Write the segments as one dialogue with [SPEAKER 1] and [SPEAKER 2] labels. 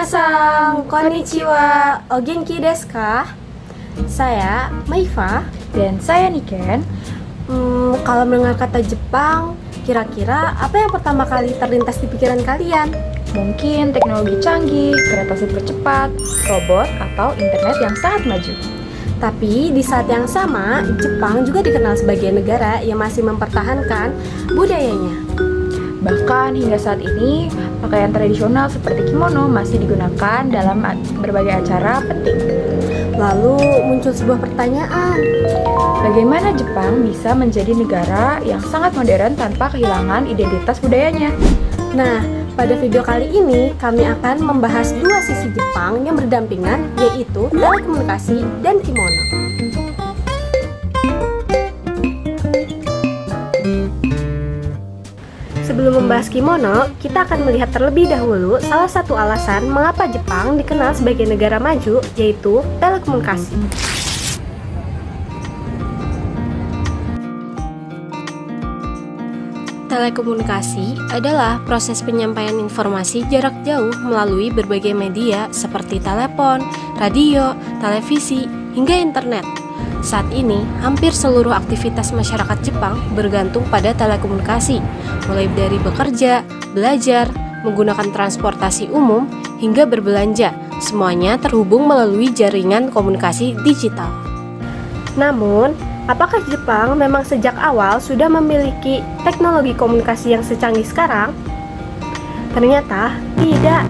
[SPEAKER 1] Minasan, konnichiwa, o genki desu ka? Saya Maifa.
[SPEAKER 2] Dan saya Niken.
[SPEAKER 1] Kalau mendengar kata Jepang, kira-kira apa yang pertama kali terlintas di pikiran kalian?
[SPEAKER 2] Mungkin teknologi canggih, kereta super cepat, robot, atau internet yang sangat maju.
[SPEAKER 1] Tapi di saat yang sama, Jepang juga dikenal sebagai negara yang masih mempertahankan budayanya.
[SPEAKER 2] Bahkan hingga saat ini, pakaian tradisional seperti kimono masih digunakan dalam berbagai acara penting.
[SPEAKER 1] Lalu muncul sebuah pertanyaan.
[SPEAKER 2] Bagaimana Jepang bisa menjadi negara yang sangat modern tanpa kehilangan identitas budayanya?
[SPEAKER 1] Nah, pada video kali ini kami akan membahas dua sisi Jepang yang berdampingan, yaitu telekomunikasi dan kimono. Sebelum membahas kimono, kita akan melihat terlebih dahulu salah satu alasan mengapa Jepang dikenal sebagai negara maju, yaitu telekomunikasi. Telekomunikasi adalah proses penyampaian informasi jarak jauh melalui berbagai media seperti telepon, radio, televisi, hingga internet. Saat ini, hampir seluruh aktivitas masyarakat Jepang bergantung pada telekomunikasi, mulai dari bekerja, belajar, menggunakan transportasi umum, hingga berbelanja. Semuanya terhubung melalui jaringan komunikasi digital. Namun, apakah Jepang memang sejak awal sudah memiliki teknologi komunikasi yang secanggih sekarang? Ternyata tidak.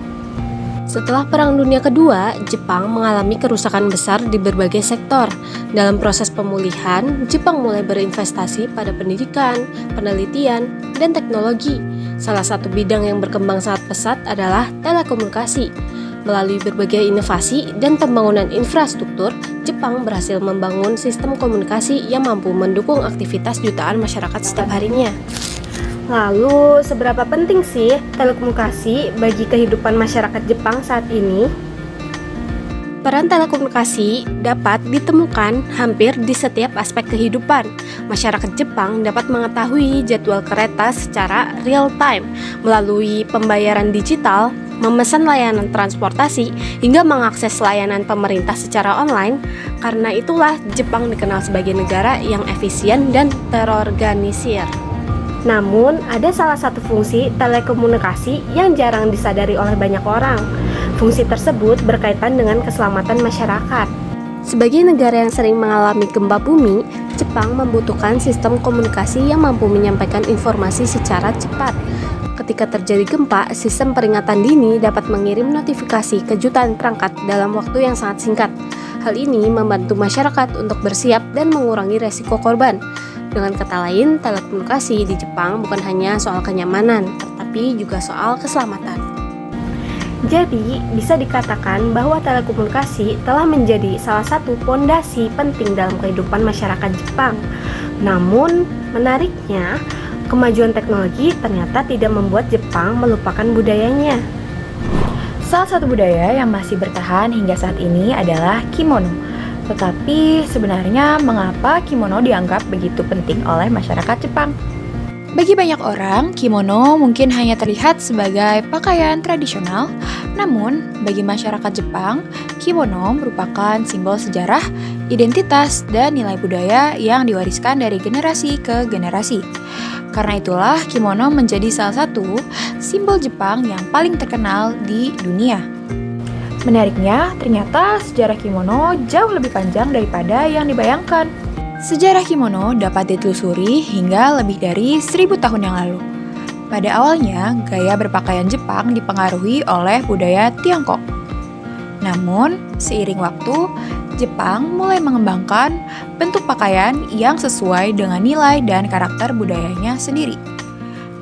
[SPEAKER 1] Setelah Perang Dunia Kedua, Jepang mengalami kerusakan besar di berbagai sektor. Dalam proses pemulihan, Jepang mulai berinvestasi pada pendidikan, penelitian, dan teknologi. Salah satu bidang yang berkembang sangat pesat adalah telekomunikasi. Melalui berbagai inovasi dan pembangunan infrastruktur, Jepang berhasil membangun sistem komunikasi yang mampu mendukung aktivitas jutaan masyarakat setiap harinya. Lalu, seberapa penting sih telekomunikasi bagi kehidupan masyarakat Jepang saat ini? Peran telekomunikasi dapat ditemukan hampir di setiap aspek kehidupan. Masyarakat Jepang dapat mengetahui jadwal kereta secara real time melalui pembayaran digital, memesan layanan transportasi, hingga mengakses layanan pemerintah secara online. Karena itulah Jepang dikenal sebagai negara yang efisien dan terorganisir. Namun, ada salah satu fungsi telekomunikasi yang jarang disadari oleh banyak orang. Fungsi tersebut berkaitan dengan keselamatan masyarakat. Sebagai negara yang sering mengalami gempa bumi, Jepang membutuhkan sistem komunikasi yang mampu menyampaikan informasi secara cepat. Ketika terjadi gempa, sistem peringatan dini dapat mengirim notifikasi kejutan perangkat dalam waktu yang sangat singkat. Hal ini membantu masyarakat untuk bersiap dan mengurangi resiko korban. Dengan kata lain, telekomunikasi di Jepang bukan hanya soal kenyamanan, tetapi juga soal keselamatan. Jadi, bisa dikatakan bahwa telekomunikasi telah menjadi salah satu fondasi penting dalam kehidupan masyarakat Jepang. Namun, menariknya, kemajuan teknologi ternyata tidak membuat Jepang melupakan budayanya.
[SPEAKER 2] Salah satu budaya yang masih bertahan hingga saat ini adalah kimono. Tetapi sebenarnya mengapa kimono dianggap begitu penting oleh masyarakat Jepang? Bagi banyak orang, kimono mungkin hanya terlihat sebagai pakaian tradisional. Namun, bagi masyarakat Jepang, kimono merupakan simbol sejarah, identitas, dan nilai budaya yang diwariskan dari generasi ke generasi. Karena itulah, kimono menjadi salah satu simbol Jepang yang paling terkenal di dunia. Menariknya, ternyata sejarah kimono jauh lebih panjang daripada yang dibayangkan. Sejarah kimono dapat ditelusuri hingga lebih dari 1000 tahun yang lalu. Pada awalnya, gaya berpakaian Jepang dipengaruhi oleh budaya Tiongkok. Namun, seiring waktu, Jepang mulai mengembangkan bentuk pakaian yang sesuai dengan nilai dan karakter budayanya sendiri.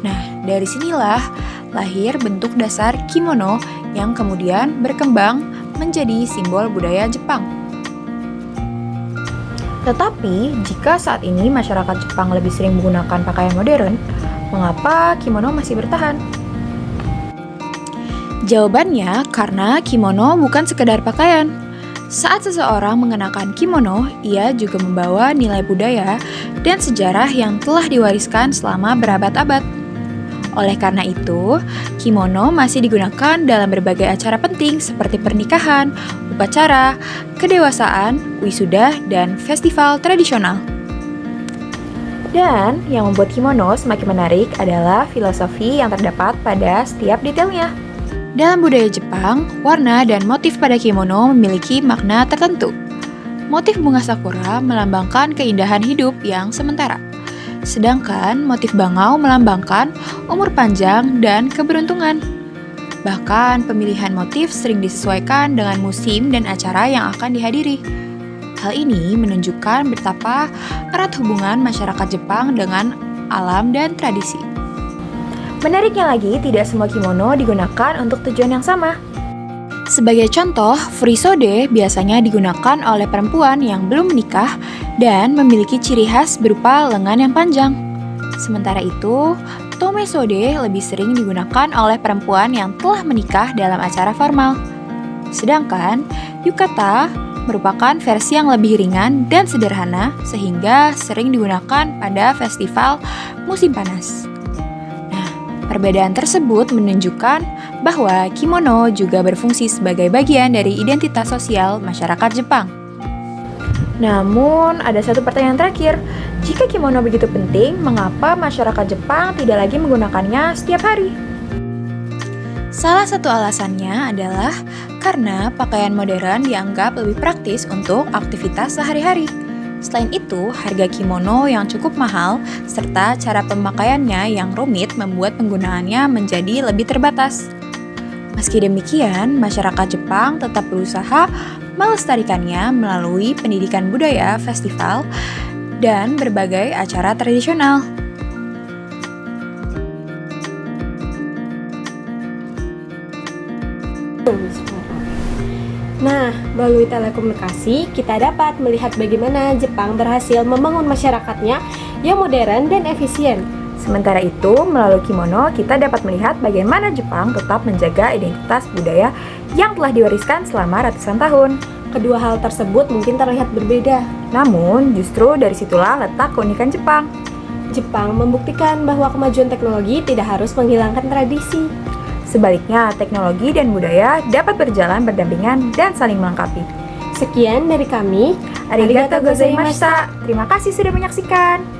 [SPEAKER 2] Nah, dari sinilah lahir bentuk dasar kimono yang kemudian berkembang menjadi simbol budaya Jepang. Tetapi, jika saat ini masyarakat Jepang lebih sering menggunakan pakaian modern, mengapa kimono masih bertahan? Jawabannya karena kimono bukan sekedar pakaian. Saat seseorang mengenakan kimono, ia juga membawa nilai budaya dan sejarah yang telah diwariskan selama berabad-abad. Oleh karena itu, kimono masih digunakan dalam berbagai acara penting seperti pernikahan, upacara, kedewasaan, wisuda, dan festival tradisional. Dan yang membuat kimono semakin menarik adalah filosofi yang terdapat pada setiap detailnya. Dalam budaya Jepang, warna dan motif pada kimono memiliki makna tertentu. Motif bunga sakura melambangkan keindahan hidup yang sementara. Sedangkan motif bangau melambangkan umur panjang dan keberuntungan. Bahkan pemilihan motif sering disesuaikan dengan musim dan acara yang akan dihadiri. Hal ini menunjukkan betapa erat hubungan masyarakat Jepang dengan alam dan tradisi. Menariknya lagi, tidak semua kimono digunakan untuk tujuan yang sama. Sebagai contoh, furisode biasanya digunakan oleh perempuan yang belum menikah dan memiliki ciri khas berupa lengan yang panjang. Sementara itu, tomesode lebih sering digunakan oleh perempuan yang telah menikah dalam acara formal. Sedangkan, yukata merupakan versi yang lebih ringan dan sederhana sehingga sering digunakan pada festival musim panas. Perbedaan tersebut menunjukkan bahwa kimono juga berfungsi sebagai bagian dari identitas sosial masyarakat Jepang. Namun, ada satu pertanyaan terakhir. Jika kimono begitu penting, mengapa masyarakat Jepang tidak lagi menggunakannya setiap hari? Salah satu alasannya adalah karena pakaian modern dianggap lebih praktis untuk aktivitas sehari-hari. Selain itu, harga kimono yang cukup mahal serta cara pemakaiannya yang rumit membuat penggunaannya menjadi lebih terbatas. Meski demikian, masyarakat Jepang tetap berusaha melestarikannya melalui pendidikan budaya, festival, dan berbagai acara tradisional.
[SPEAKER 1] Nah, melalui telekomunikasi, kita dapat melihat bagaimana Jepang berhasil membangun masyarakatnya yang modern dan efisien.
[SPEAKER 2] Sementara itu, melalui kimono, kita dapat melihat bagaimana Jepang tetap menjaga identitas budaya yang telah diwariskan selama ratusan tahun.
[SPEAKER 1] Kedua hal tersebut mungkin terlihat berbeda.
[SPEAKER 2] Namun, justru dari situlah letak keunikan Jepang.
[SPEAKER 1] Jepang membuktikan bahwa kemajuan teknologi tidak harus menghilangkan tradisi.
[SPEAKER 2] Sebaliknya, teknologi dan budaya dapat berjalan berdampingan dan saling melengkapi.
[SPEAKER 1] Sekian dari kami.
[SPEAKER 2] Arigatou gozaimashita. Terima kasih sudah menyaksikan.